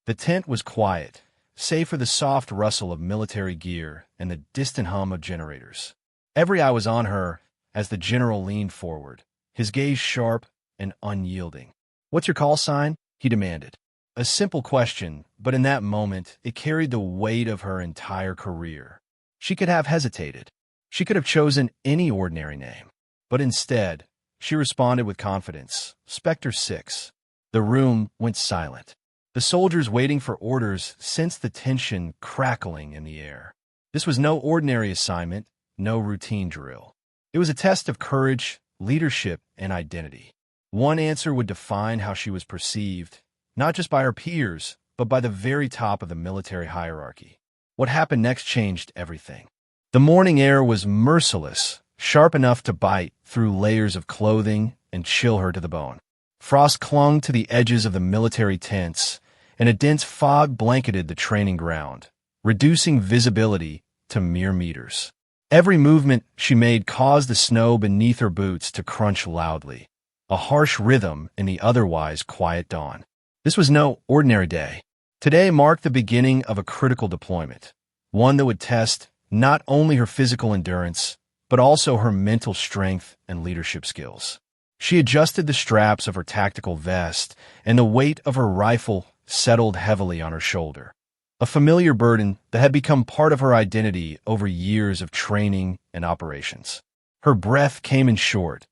The tent was quiet, save for the soft rustle of military gear and the distant hum of generators. Every eye was on her as the general leaned forward, his gaze sharp and unyielding. "What's your call sign?" he demanded. A simple question, but in that moment, it carried the weight of her entire career. She could have hesitated. She could have chosen any ordinary name. But instead, she responded with confidence, "Specter Six." The room went silent. The soldiers waiting for orders sensed the tension crackling in the air. This was no ordinary assignment, no routine drill. It was a test of courage, leadership, and identity. One answer would define how she was perceived, not just by her peers, but by the very top of the military hierarchy. What happened next changed everything. The morning air was merciless, sharp enough to bite through layers of clothing and chill her to the bone. Frost clung to the edges of the military tents, and a dense fog blanketed the training ground, reducing visibility to mere meters. Every movement she made caused the snow beneath her boots to crunch loudly, a harsh rhythm in the otherwise quiet dawn. This was no ordinary day. Today marked the beginning of a critical deployment, one that would test not only her physical endurance, but also her mental strength and leadership skills. She adjusted the straps of her tactical vest, and the weight of her rifle settled heavily on her shoulder, a familiar burden that had become part of her identity over years of training and operations. Her breath came in short,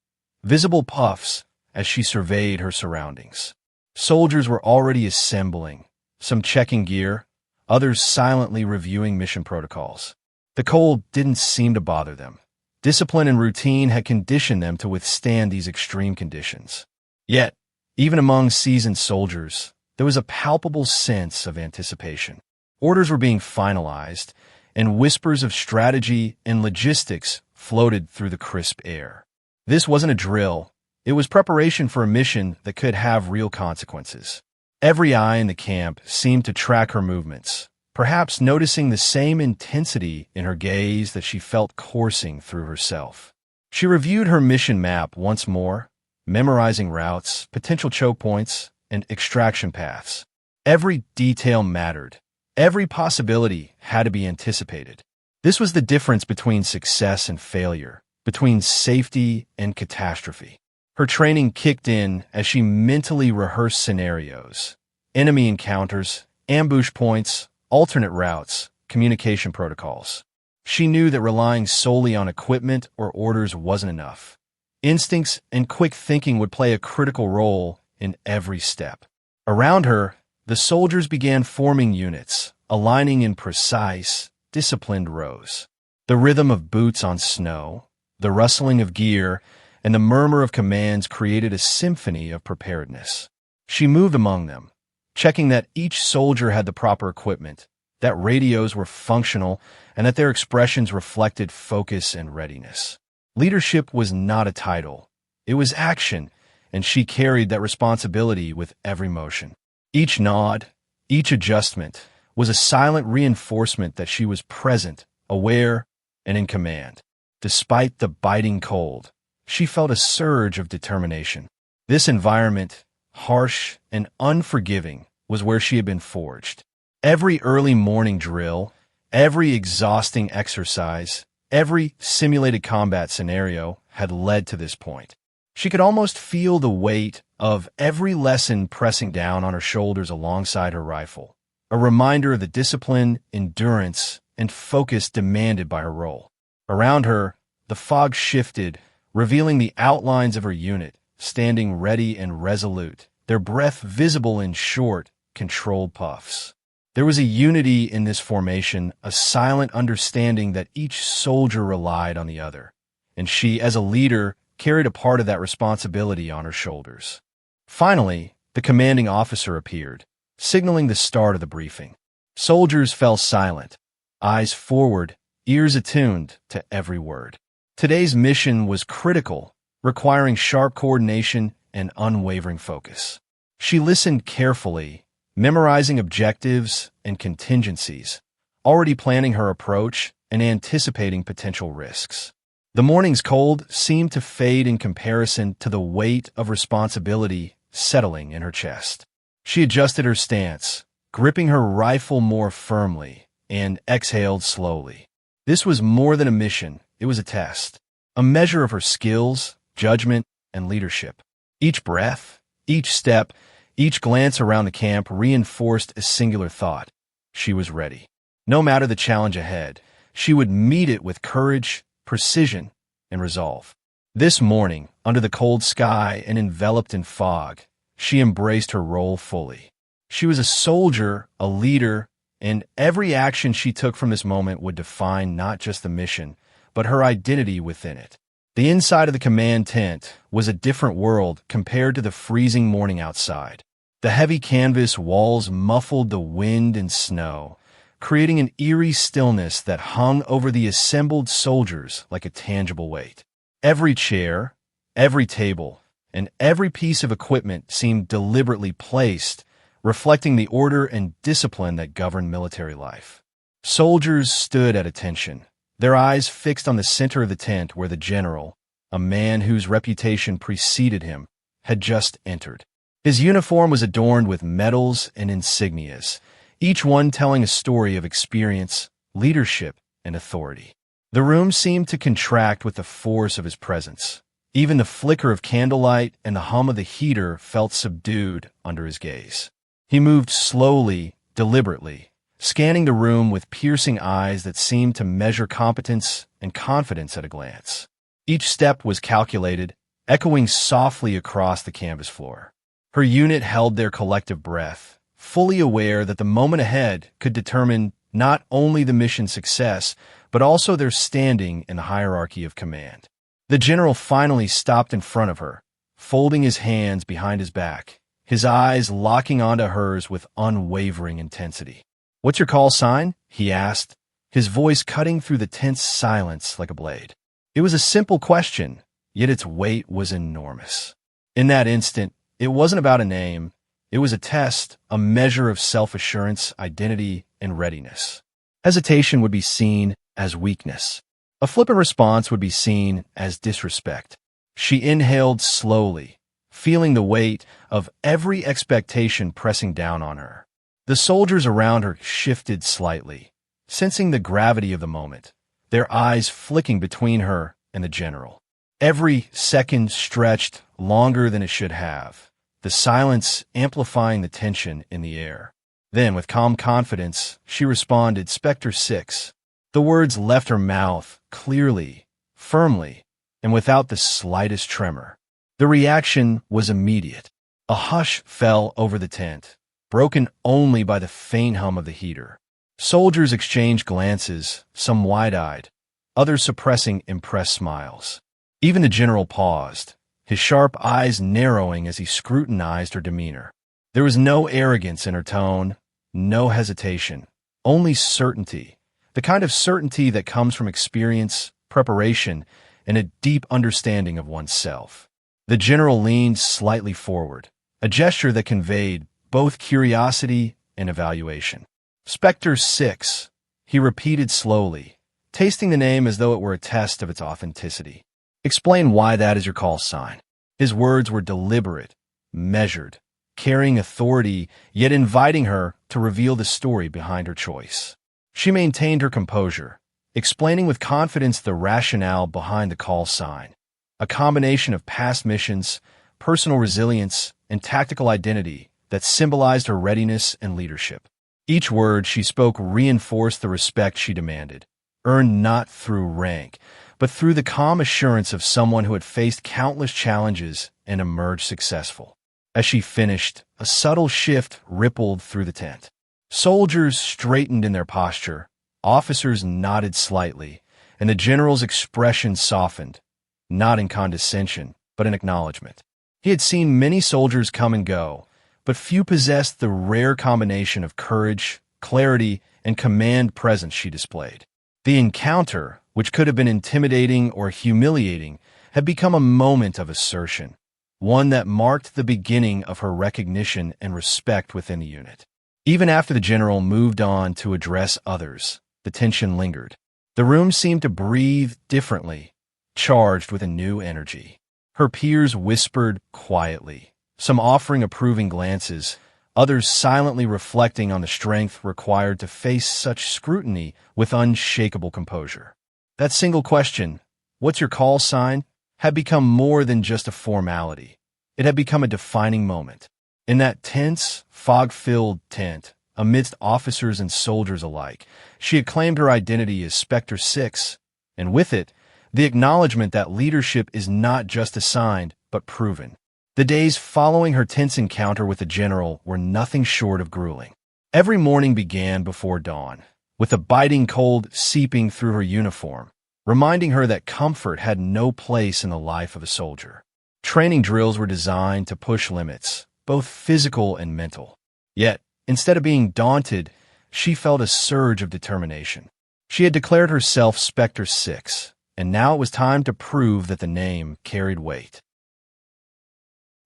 visible puffs as she surveyed her surroundings. Soldiers were already assembling, some checking gear, others silently reviewing mission protocols. The cold didn't seem to bother them. Discipline and routine had conditioned them to withstand these extreme conditions. Yet, even among seasoned soldiers, there was a palpable sense of anticipation. Orders were being finalized, and whispers of strategy and logistics floated through the crisp air. This wasn't a drill. It was preparation for a mission that could have real consequences. Every eye in the camp seemed to track her movements, perhaps noticing the same intensity in her gaze that she felt coursing through herself. She reviewed her mission map once more, memorizing routes, potential choke points, and extraction paths. Every detail mattered. Every possibility had to be anticipated. This was the difference between success and failure, between safety and catastrophe. Her training kicked in as she mentally rehearsed scenarios, enemy encounters, ambush points, alternate routes, communication protocols. She knew that relying solely on equipment or orders wasn't enough. Instincts and quick thinking would play a critical role in every step. Around her, the soldiers began forming units, aligning in precise, disciplined rows. The rhythm of boots on snow, the rustling of gear, and the murmur of commands created a symphony of preparedness. She moved among them, checking that each soldier had the proper equipment, that radios were functional, and that their expressions reflected focus and readiness. Leadership was not a title. It was action, and she carried that responsibility with every motion. Each nod, each adjustment, was a silent reinforcement that she was present, aware, and in command. Despite the biting cold, she felt a surge of determination. This environment, harsh and unforgiving, was where she had been forged. Every early morning drill, every exhausting exercise, every simulated combat scenario had led to this point. She could almost feel the weight of every lesson pressing down on her shoulders alongside her rifle, a reminder of the discipline, endurance, and focus demanded by her role. Around her, the fog shifted, revealing the outlines of her unit, standing ready and resolute, their breath visible in short, controlled puffs. There was a unity in this formation, a silent understanding that each soldier relied on the other, and she, as a leader, carried a part of that responsibility on her shoulders. Finally, the commanding officer appeared, signaling the start of the briefing. Soldiers fell silent, eyes forward, ears attuned to every word. Today's mission was critical, requiring sharp coordination and unwavering focus. She listened carefully, memorizing objectives and contingencies, already planning her approach and anticipating potential risks. The morning's cold seemed to fade in comparison to the weight of responsibility settling in her chest. She adjusted her stance, gripping her rifle more firmly, and exhaled slowly. This was more than a mission, it was a test, a measure of her skills, judgment, and leadership. Each breath, each step, each glance around the camp reinforced a singular thought. She was ready. No matter the challenge ahead, she would meet it with courage, precision, and resolve. This morning, under the cold sky and enveloped in fog, she embraced her role fully. She was a soldier, a leader, and every action she took from this moment would define not just the mission, but her identity within it. The inside of the command tent was a different world compared to the freezing morning outside. The heavy canvas walls muffled the wind and snow, creating an eerie stillness that hung over the assembled soldiers like a tangible weight. Every chair, every table, and every piece of equipment seemed deliberately placed, reflecting the order and discipline that governed military life. Soldiers stood at attention, their eyes fixed on the center of the tent where the general, a man whose reputation preceded him, had just entered. His uniform was adorned with medals and insignias, each one telling a story of experience, leadership, and authority. The room seemed to contract with the force of his presence. Even the flicker of candlelight and the hum of the heater felt subdued under his gaze. He moved slowly, deliberately, scanning the room with piercing eyes that seemed to measure competence and confidence at a glance. Each step was calculated, echoing softly across the canvas floor. Her unit held their collective breath, fully aware that the moment ahead could determine not only the mission's success, but also their standing in the hierarchy of command. The general finally stopped in front of her, folding his hands behind his back, his eyes locking onto hers with unwavering intensity. "What's your call sign?" he asked, his voice cutting through the tense silence like a blade. It was a simple question, yet its weight was enormous. In that instant, it wasn't about a name. It was a test, a measure of self-assurance, identity, and readiness. Hesitation would be seen as weakness. A flippant response would be seen as disrespect. She inhaled slowly, feeling the weight of every expectation pressing down on her. The soldiers around her shifted slightly, sensing the gravity of the moment, their eyes flicking between her and the general. Every second stretched longer than it should have, the silence amplifying the tension in the air. Then, with calm confidence, she responded, "Specter Six." The words left her mouth clearly, firmly, and without the slightest tremor. The reaction was immediate. A hush fell over the tent, broken only by the faint hum of the heater. Soldiers exchanged glances, some wide-eyed, others suppressing impressed smiles. Even the general paused, his sharp eyes narrowing as he scrutinized her demeanor. There was no arrogance in her tone, no hesitation, only certainty, the kind of certainty that comes from experience, preparation, and a deep understanding of oneself. The general leaned slightly forward, a gesture that conveyed both curiosity and evaluation. "Specter Six," he repeated slowly, tasting the name as though it were a test of its authenticity. "Explain why that is your call sign." His words were deliberate, measured, carrying authority, yet inviting her to reveal the story behind her choice. She maintained her composure, explaining with confidence the rationale behind the call sign, a combination of past missions, personal resilience, and tactical identity that symbolized her readiness and leadership. Each word she spoke reinforced the respect she demanded, earned not through rank, but through the calm assurance of someone who had faced countless challenges and emerged successful. As she finished, a subtle shift rippled through the tent. Soldiers straightened in their posture, officers nodded slightly, and the general's expression softened, not in condescension, but in acknowledgement. He had seen many soldiers come and go, but few possessed the rare combination of courage, clarity, and command presence she displayed. The encounter, which could have been intimidating or humiliating, had become a moment of assertion, one that marked the beginning of her recognition and respect within the unit. Even after the general moved on to address others, the tension lingered. The room seemed to breathe differently, charged with a new energy. Her peers whispered quietly, some offering approving glances, others silently reflecting on the strength required to face such scrutiny with unshakable composure. That single question, "What's your call sign?" had become more than just a formality. It had become a defining moment. In that tense, fog-filled tent, amidst officers and soldiers alike, she had claimed her identity as Specter Six, and with it, the acknowledgement that leadership is not just assigned, but proven. The days following her tense encounter with the general were nothing short of grueling. Every morning began before dawn, with a biting cold seeping through her uniform, reminding her that comfort had no place in the life of a soldier. Training drills were designed to push limits, both physical and mental. Yet, instead of being daunted, she felt a surge of determination. She had declared herself Specter Six, and now it was time to prove that the name carried weight.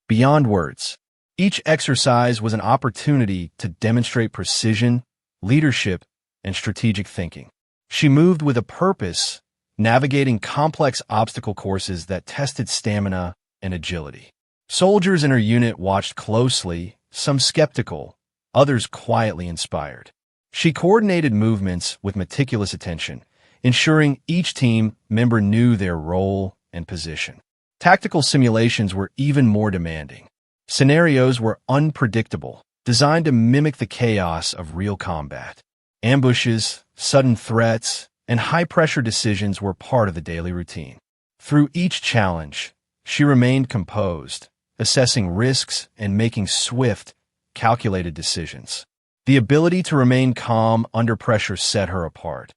Beyond words, each exercise was an opportunity to demonstrate precision, leadership, and strategic thinking. She moved with a purpose, navigating complex obstacle courses that tested stamina and agility. Soldiers in her unit watched closely, some skeptical, others quietly inspired. She coordinated movements with meticulous attention, ensuring each team member knew their role and position. Tactical simulations were even more demanding. Scenarios were unpredictable, designed to mimic the chaos of real combat. Ambushes, sudden threats, and high-pressure decisions were part of the daily routine. Through each challenge, she remained composed, assessing risks and making swift, calculated decisions. The ability to remain calm under pressure set her apart,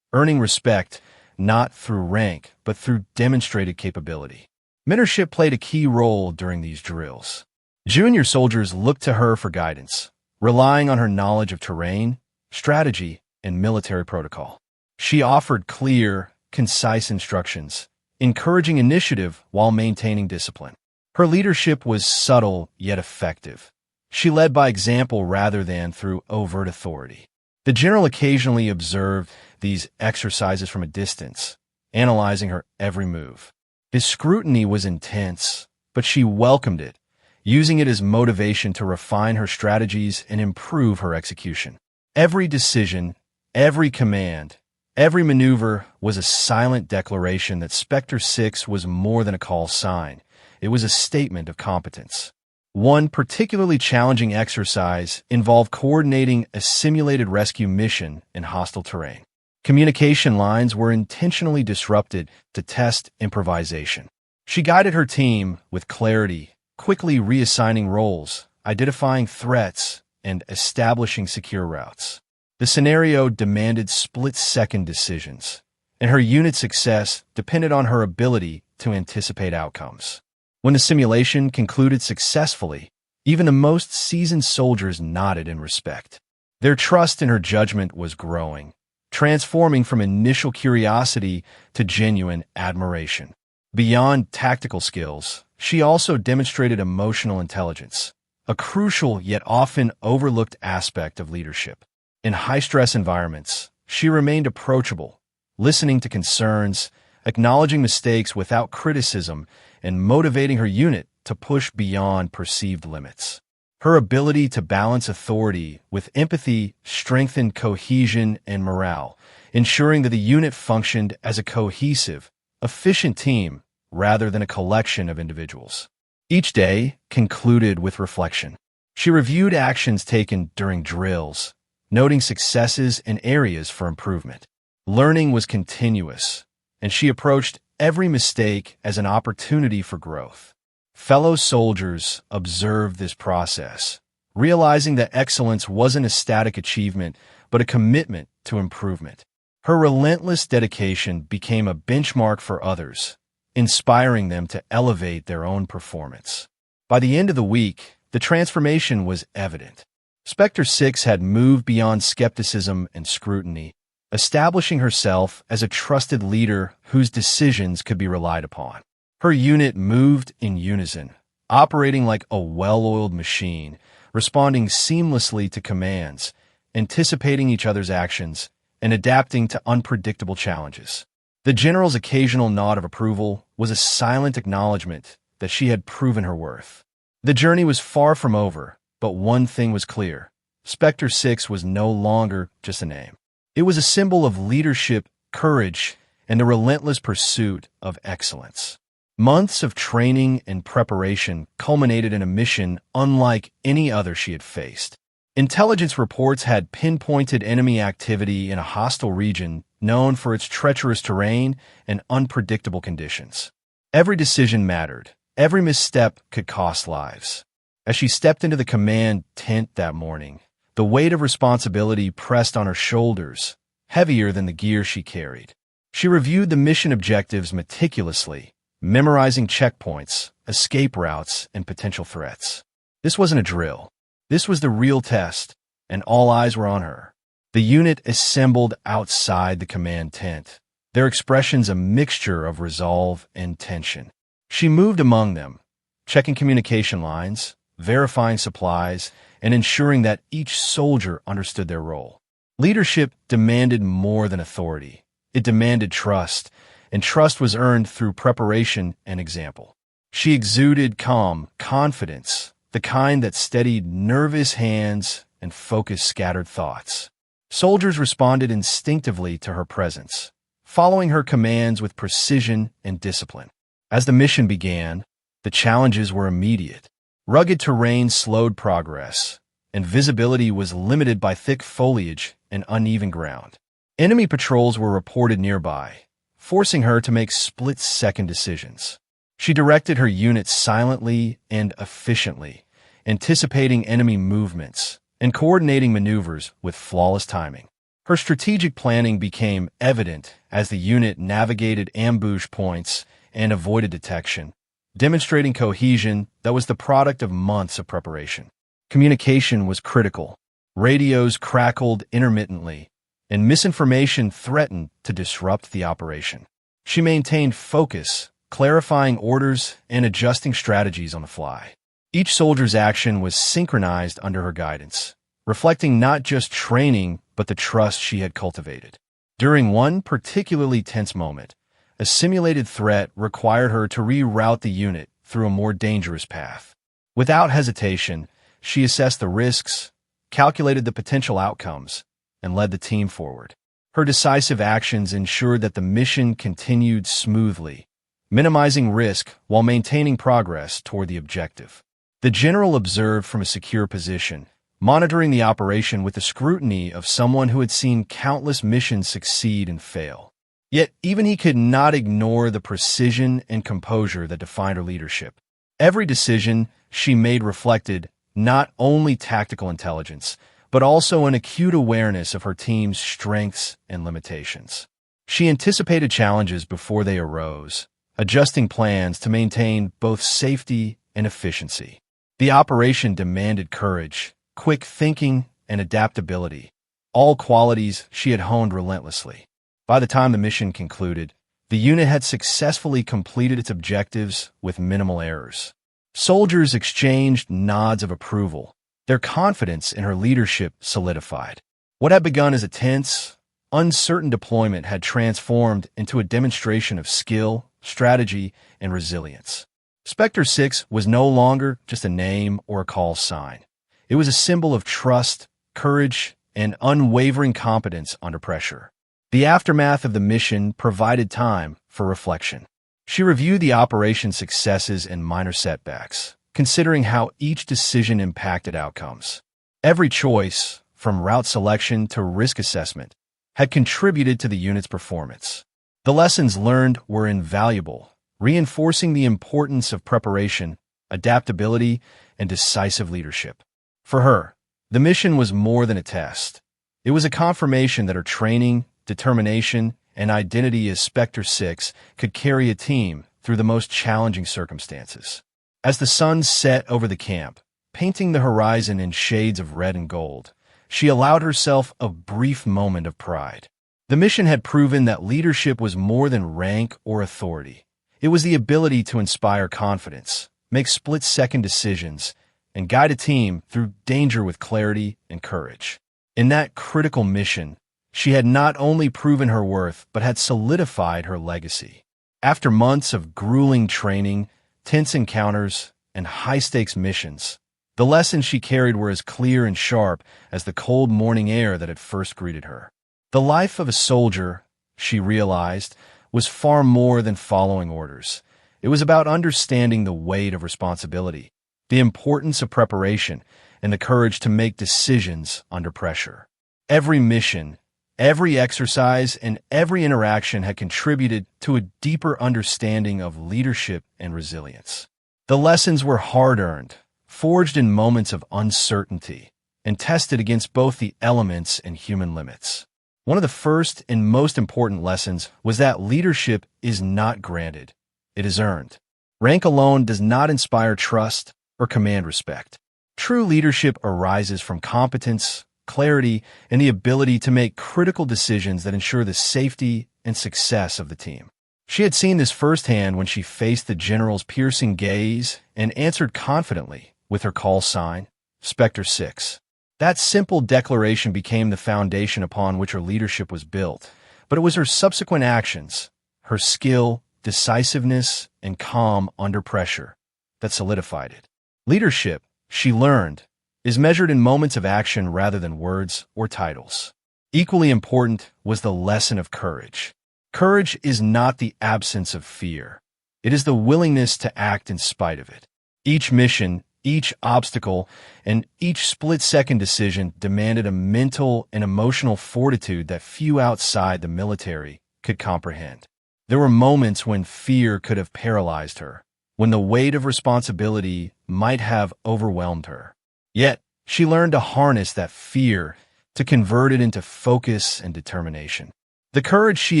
earning respect not through rank but through demonstrated capability. Mentorship played a key role during these drills. Junior soldiers looked to her for guidance, relying on her knowledge of terrain, strategy, and military protocol. She offered clear, concise instructions, encouraging initiative while maintaining discipline. Her leadership was subtle yet effective. She led by example rather than through overt authority. The general occasionally observed these exercises from a distance, analyzing her every move. His scrutiny was intense, but she welcomed it, using it as motivation to refine her strategies and improve her execution. Every decision, every command, every maneuver was a silent declaration that Specter Six was more than a call sign. It was a statement of competence. One particularly challenging exercise involved coordinating a simulated rescue mission in hostile terrain. Communication lines were intentionally disrupted to test improvisation. She guided her team with clarity, quickly reassigning roles, identifying threats, and establishing secure routes. The scenario demanded split-second decisions, and her unit's success depended on her ability to anticipate outcomes. When the simulation concluded successfully, even the most seasoned soldiers nodded in respect. Their trust in her judgment was growing, transforming from initial curiosity to genuine admiration. Beyond tactical skills, she also demonstrated emotional intelligence, a crucial yet often overlooked aspect of leadership. In high-stress environments, she remained approachable, listening to concerns, acknowledging mistakes without criticism, and motivating her unit to push beyond perceived limits. Her ability to balance authority with empathy strengthened cohesion and morale, ensuring that the unit functioned as a cohesive, efficient team rather than a collection of individuals. Each day concluded with reflection. She reviewed actions taken during drills, noting successes and areas for improvement. Learning was continuous, and she approached every mistake as an opportunity for growth. Fellow soldiers observed this process, realizing that excellence wasn't a static achievement, but a commitment to improvement. Her relentless dedication became a benchmark for others, inspiring them to elevate their own performance. By the end of the week, the transformation was evident. Specter Six had moved beyond skepticism and scrutiny, establishing herself as a trusted leader whose decisions could be relied upon. Her unit moved in unison, operating like a well-oiled machine, responding seamlessly to commands, anticipating each other's actions, and adapting to unpredictable challenges. The general's occasional nod of approval was a silent acknowledgement that she had proven her worth. The journey was far from over, but one thing was clear. Specter Six was no longer just a name. It was a symbol of leadership, courage, and the relentless pursuit of excellence. Months of training and preparation culminated in a mission unlike any other she had faced. Intelligence reports had pinpointed enemy activity in a hostile region known for its treacherous terrain and unpredictable conditions. Every decision mattered. Every misstep could cost lives. As she stepped into the command tent that morning, the weight of responsibility pressed on her shoulders, heavier than the gear she carried. She reviewed the mission objectives meticulously, memorizing checkpoints, escape routes, and potential threats. This wasn't a drill. This was the real test, and all eyes were on her. The unit assembled outside the command tent, their expressions a mixture of resolve and tension. She moved among them, checking communication lines, verifying supplies, and ensuring that each soldier understood their role. Leadership demanded more than authority. It demanded trust, and trust was earned through preparation and example. She exuded calm, confidence, the kind that steadied nervous hands and focused scattered thoughts. Soldiers responded instinctively to her presence, following her commands with precision and discipline. As the mission began, the challenges were immediate. Rugged terrain slowed progress, and visibility was limited by thick foliage and uneven ground. Enemy patrols were reported nearby, forcing her to make split-second decisions. She directed her unit silently and efficiently, anticipating enemy movements and coordinating maneuvers with flawless timing. Her strategic planning became evident as the unit navigated ambush points and avoided detection, demonstrating cohesion that was the product of months of preparation. Communication was critical. Radios crackled intermittently, and misinformation threatened to disrupt the operation. She maintained focus, clarifying orders and adjusting strategies on the fly. Each soldier's action was synchronized under her guidance, reflecting not just training but the trust she had cultivated. During one particularly tense moment, a simulated threat required her to reroute the unit through a more dangerous path. Without hesitation, she assessed the risks, calculated the potential outcomes, and led the team forward. Her decisive actions ensured that the mission continued smoothly, minimizing risk while maintaining progress toward the objective. The general observed from a secure position, monitoring the operation with the scrutiny of someone who had seen countless missions succeed and fail. Yet even he could not ignore the precision and composure that defined her leadership. Every decision she made reflected not only tactical intelligence, but also an acute awareness of her team's strengths and limitations. She anticipated challenges before they arose, adjusting plans to maintain both safety and efficiency. The operation demanded courage, quick thinking, and adaptability, all qualities she had honed relentlessly. By the time the mission concluded, the unit had successfully completed its objectives with minimal errors. Soldiers exchanged nods of approval. Their confidence in her leadership solidified. What had begun as a tense, uncertain deployment had transformed into a demonstration of skill, strategy, and resilience. Specter Six was no longer just a name or a call sign. It was a symbol of trust, courage, and unwavering competence under pressure. The aftermath of the mission provided time for reflection. She reviewed the operation's successes and minor setbacks, considering how each decision impacted outcomes. Every choice, from route selection to risk assessment, had contributed to the unit's performance. The lessons learned were invaluable, reinforcing the importance of preparation, adaptability, and decisive leadership. For her, the mission was more than a test. It was a confirmation that her training, determination, and identity as Specter Six could carry a team through the most challenging circumstances. As the sun set over the camp, painting the horizon in shades of red and gold, she allowed herself a brief moment of pride. The mission had proven that leadership was more than rank or authority. It was the ability to inspire confidence, make split-second decisions, and guide a team through danger with clarity and courage. In that critical mission, she had not only proven her worth, but had solidified her legacy. After months of grueling training, tense encounters, and high-stakes missions, The lessons she carried were as clear and sharp as the cold morning air that had first greeted her. The life of a soldier, she realized, was far more than following orders. It was about understanding the weight of responsibility, the importance of preparation, and the courage to make decisions under pressure. Every mission, every exercise, and every interaction had contributed to a deeper understanding of leadership and resilience. The lessons were hard-earned, forged in moments of uncertainty, and tested against both the elements and human limits. One of the first and most important lessons was that leadership is not granted, it is earned. Rank alone does not inspire trust or command respect. True leadership arises from competence, clarity, and the ability to make critical decisions that ensure the safety and success of the team. She had seen this firsthand when she faced the general's piercing gaze and answered confidently with her call sign, Specter Six. That simple declaration became the foundation upon which her leadership was built, but it was her subsequent actions, her skill, decisiveness, and calm under pressure that solidified it. Leadership, she learned, is measured in moments of action rather than words or titles. Equally important was the lesson of courage. Courage is not the absence of fear. It is the willingness to act in spite of it. Each mission, each obstacle, and each split-second decision demanded a mental and emotional fortitude that few outside the military could comprehend. There were moments when fear could have paralyzed her, when the weight of responsibility might have overwhelmed her. Yet, she learned to harness that fear, to convert it into focus and determination. The courage she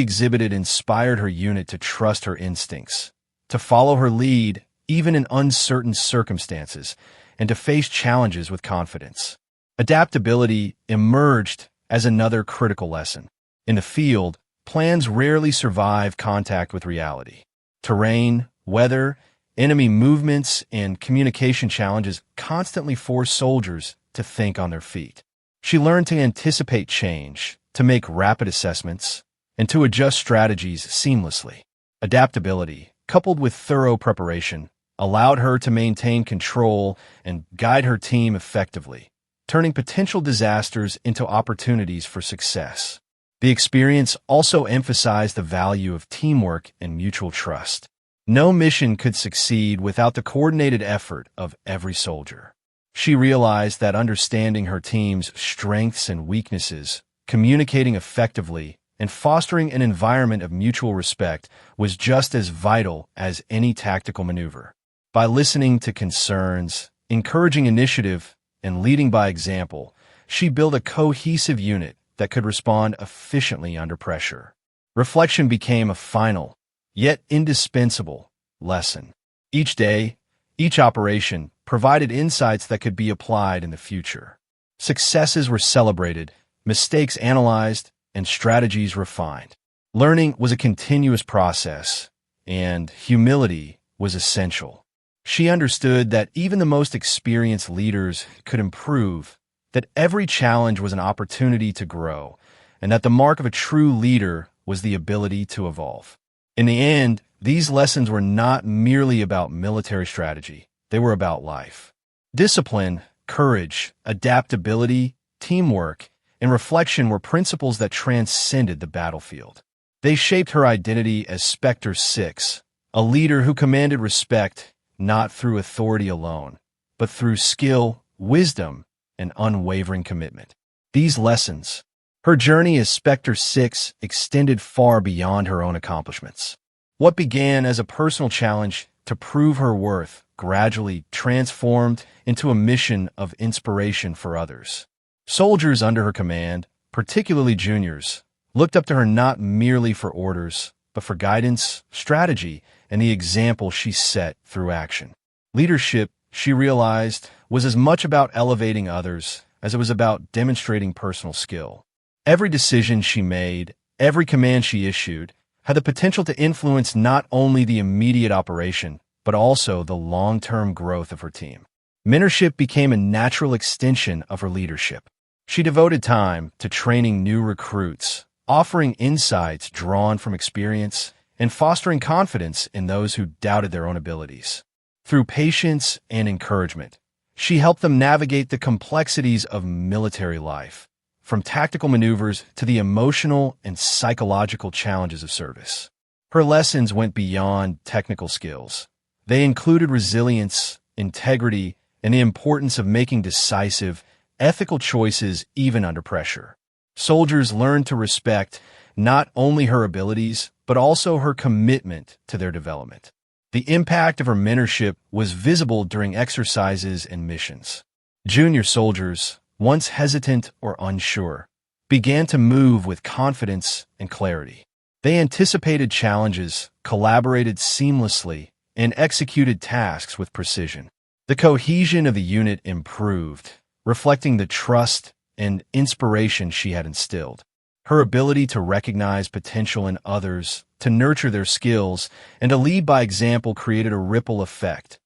exhibited inspired her unit to trust her instincts, to follow her lead even in uncertain circumstances, and to face challenges with confidence. Adaptability emerged as another critical lesson. In the field, plans rarely survive contact with reality. Terrain, weather, enemy movements, and communication challenges constantly force soldiers to think on their feet. She learned to anticipate change, to make rapid assessments, and to adjust strategies seamlessly. Adaptability, coupled with thorough preparation, allowed her to maintain control and guide her team effectively, turning potential disasters into opportunities for success. The experience also emphasized the value of teamwork and mutual trust. No mission could succeed without the coordinated effort of every soldier. She realized that understanding her team's strengths and weaknesses, communicating effectively, and fostering an environment of mutual respect was just as vital as any tactical maneuver. By listening to concerns, encouraging initiative, and leading by example, she built a cohesive unit that could respond efficiently under pressure. Reflection became a final, yet indispensable, lesson. Each day, each operation provided insights that could be applied in the future. Successes were celebrated, mistakes analyzed, and strategies refined. Learning was a continuous process, and humility was essential. She understood that even the most experienced leaders could improve, that every challenge was an opportunity to grow, and that the mark of a true leader was the ability to evolve. In the end, these lessons were not merely about military strategy, they were about life. Discipline, courage, adaptability, teamwork, and reflection were principles that transcended the battlefield. They shaped her identity as Specter Six, a leader who commanded respect not through authority alone, but through skill, wisdom, and unwavering commitment. These lessons, her journey as Specter Six, extended far beyond her own accomplishments. What began as a personal challenge to prove her worth gradually transformed into a mission of inspiration for others. Soldiers under her command, particularly juniors, looked up to her not merely for orders, but for guidance, strategy, and the example she set through action. Leadership, she realized, was as much about elevating others as it was about demonstrating personal skill. Every decision she made, every command she issued, had the potential to influence not only the immediate operation, but also the long-term growth of her team. Mentorship became a natural extension of her leadership. She devoted time to training new recruits, offering insights drawn from experience, and fostering confidence in those who doubted their own abilities. Through patience and encouragement, She helped them navigate the complexities of military life, from tactical maneuvers to the emotional and psychological challenges of service. Her lessons went beyond technical skills. They included resilience, integrity, and the importance of making decisive, ethical choices even under pressure. Soldiers learned to respect not only her abilities, but also her commitment to their development. The impact of her mentorship was visible during exercises and missions. Junior soldiers, once hesitant or unsure, began to move with confidence and clarity. They anticipated challenges, collaborated seamlessly, and executed tasks with precision. The cohesion of the unit improved, reflecting the trust and inspiration she had instilled. Her ability to recognize potential in others, to nurture their skills, and to lead by example created a ripple effect.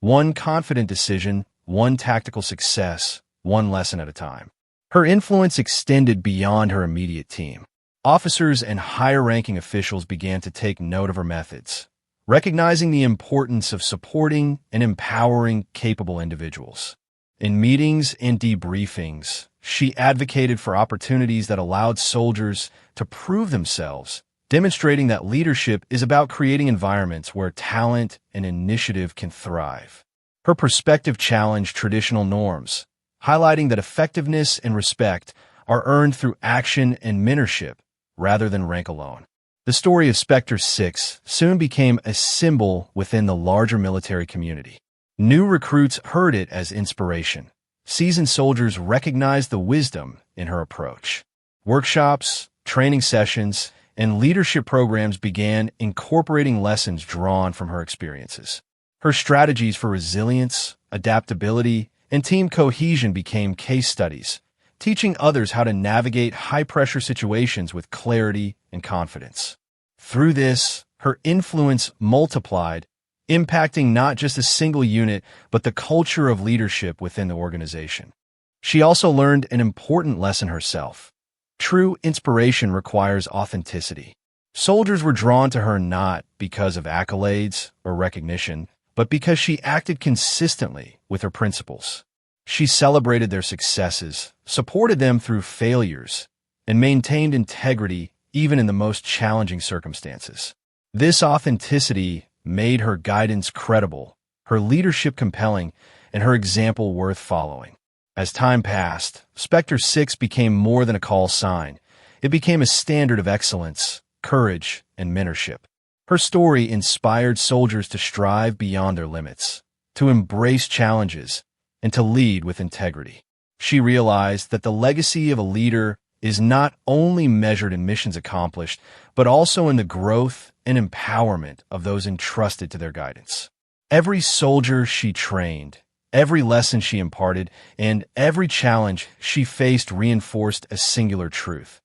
One confident decision, one tactical success, one lesson at a time. Her influence extended beyond her immediate team. Officers and higher-ranking officials began to take note of her methods, recognizing the importance of supporting and empowering capable individuals. In meetings and debriefings, she advocated for opportunities that allowed soldiers to prove themselves, demonstrating that leadership is about creating environments where talent and initiative can thrive. Her perspective challenged traditional norms, highlighting that effectiveness and respect are earned through action and mentorship rather than rank alone. The story of Specter Six soon became a symbol within the larger military community. New recruits heard it as inspiration. Seasoned soldiers recognized the wisdom in her approach. Workshops, training sessions, and leadership programs began incorporating lessons drawn from her experiences. Her strategies for resilience, adaptability, and team cohesion became case studies, teaching others how to navigate high-pressure situations with clarity and confidence. Through this, her influence multiplied, impacting not just a single unit, but the culture of leadership within the organization. She also learned an important lesson herself. True inspiration requires authenticity. Soldiers were drawn to her not because of accolades or recognition, but because she acted consistently with her principles. She celebrated their successes, supported them through failures, and maintained integrity even in the most challenging circumstances. This authenticity made her guidance credible, her leadership compelling, and her example worth following. As time passed, Specter Six became more than a call sign. It became a standard of excellence, courage, and mentorship. Her story inspired soldiers to strive beyond their limits, to embrace challenges, and to lead with integrity. She realized that the legacy of a leader is not only measured in missions accomplished, but also in the growth and empowerment of those entrusted to their guidance. Every soldier she trained, every lesson she imparted, and every challenge she faced reinforced a singular truth.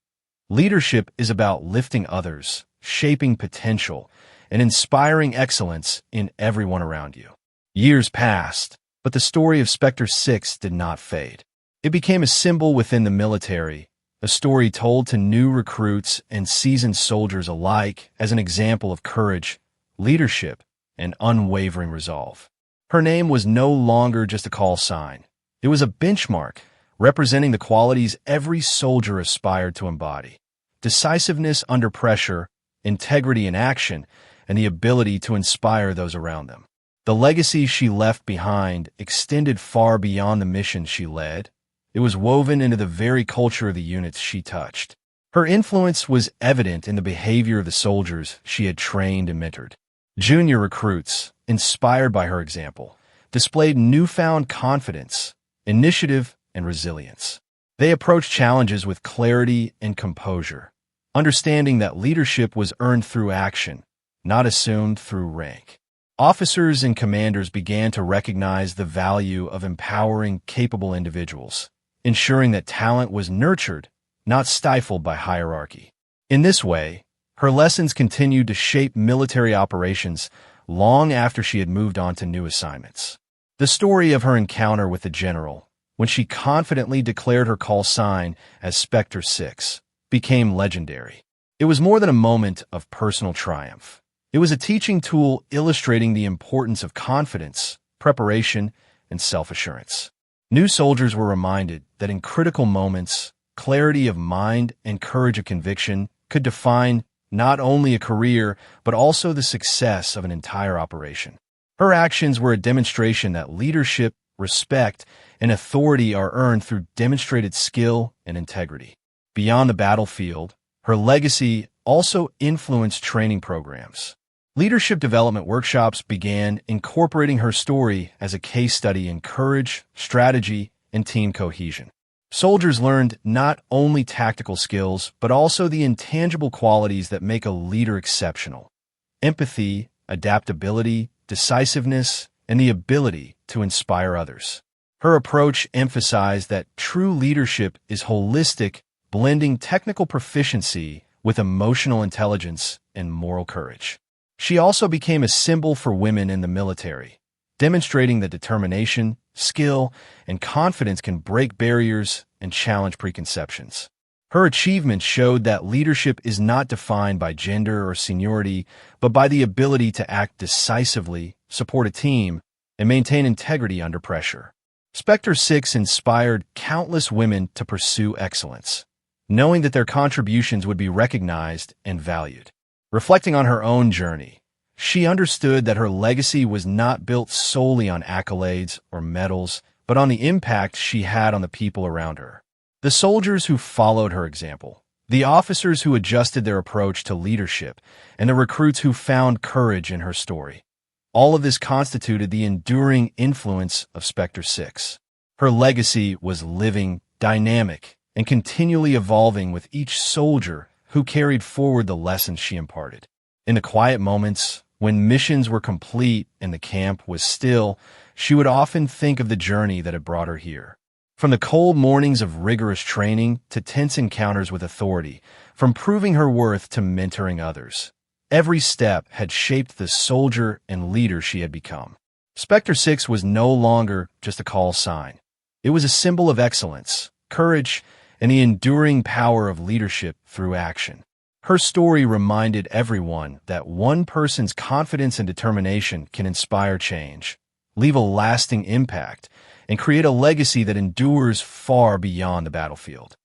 Leadership is about lifting others, shaping potential, and inspiring excellence in everyone around you. Years passed, but the story of Specter Six did not fade. It became a symbol within the military, a story told to new recruits and seasoned soldiers alike as an example of courage, leadership, and unwavering resolve. Her name was no longer just a call sign. It was a benchmark representing the qualities every soldier aspired to embody: decisiveness under pressure, integrity in action, and the ability to inspire those around them. The legacy she left behind extended far beyond the missions she led. It was woven into the very culture of the units she touched. Her influence was evident in the behavior of the soldiers she had trained and mentored. Junior recruits, inspired by her example, displayed newfound confidence, initiative, and resilience. They approached challenges with clarity and composure, understanding that leadership was earned through action, not assumed through rank. Officers and commanders began to recognize the value of empowering capable individuals, ensuring that talent was nurtured, not stifled by hierarchy. In this way, her lessons continued to shape military operations long after she had moved on to new assignments. The story of her encounter with the general, when she confidently declared her call sign as Specter Six, became legendary. It was more than a moment of personal triumph. It was a teaching tool illustrating the importance of confidence, preparation, and self-assurance. New soldiers were reminded that in critical moments, clarity of mind and courage of conviction could define not only a career, but also the success of an entire operation. Her actions were a demonstration that leadership, respect, and authority are earned through demonstrated skill and integrity. Beyond the battlefield, her legacy also influenced training programs. Leadership development workshops began incorporating her story as a case study in courage, strategy, and team cohesion. Soldiers learned not only tactical skills, but also the intangible qualities that make a leader exceptional: empathy, adaptability, decisiveness, and the ability to inspire others. Her approach emphasized that true leadership is holistic, blending technical proficiency with emotional intelligence and moral courage. She also became a symbol for women in the military, demonstrating that determination, skill, and confidence can break barriers and challenge preconceptions. Her achievements showed that leadership is not defined by gender or seniority, but by the ability to act decisively, support a team, and maintain integrity under pressure. Specter Six inspired countless women to pursue excellence, knowing that their contributions would be recognized and valued. Reflecting on her own journey, she understood that her legacy was not built solely on accolades or medals, but on the impact she had on the people around her. The soldiers who followed her example, the officers who adjusted their approach to leadership, and the recruits who found courage in her story. All of this constituted the enduring influence of Specter Six. Her legacy was living, dynamic, and continually evolving with each soldier who carried forward the lessons she imparted. In the quiet moments, when missions were complete and the camp was still, she would often think of the journey that had brought her here. From the cold mornings of rigorous training to tense encounters with authority, from proving her worth to mentoring others, every step had shaped the soldier and leader she had become. Specter Six was no longer just a call sign. It was a symbol of excellence, courage, and the enduring power of leadership through action. Her story reminded everyone that one person's confidence and determination can inspire change, leave a lasting impact, and create a legacy that endures far beyond the battlefield.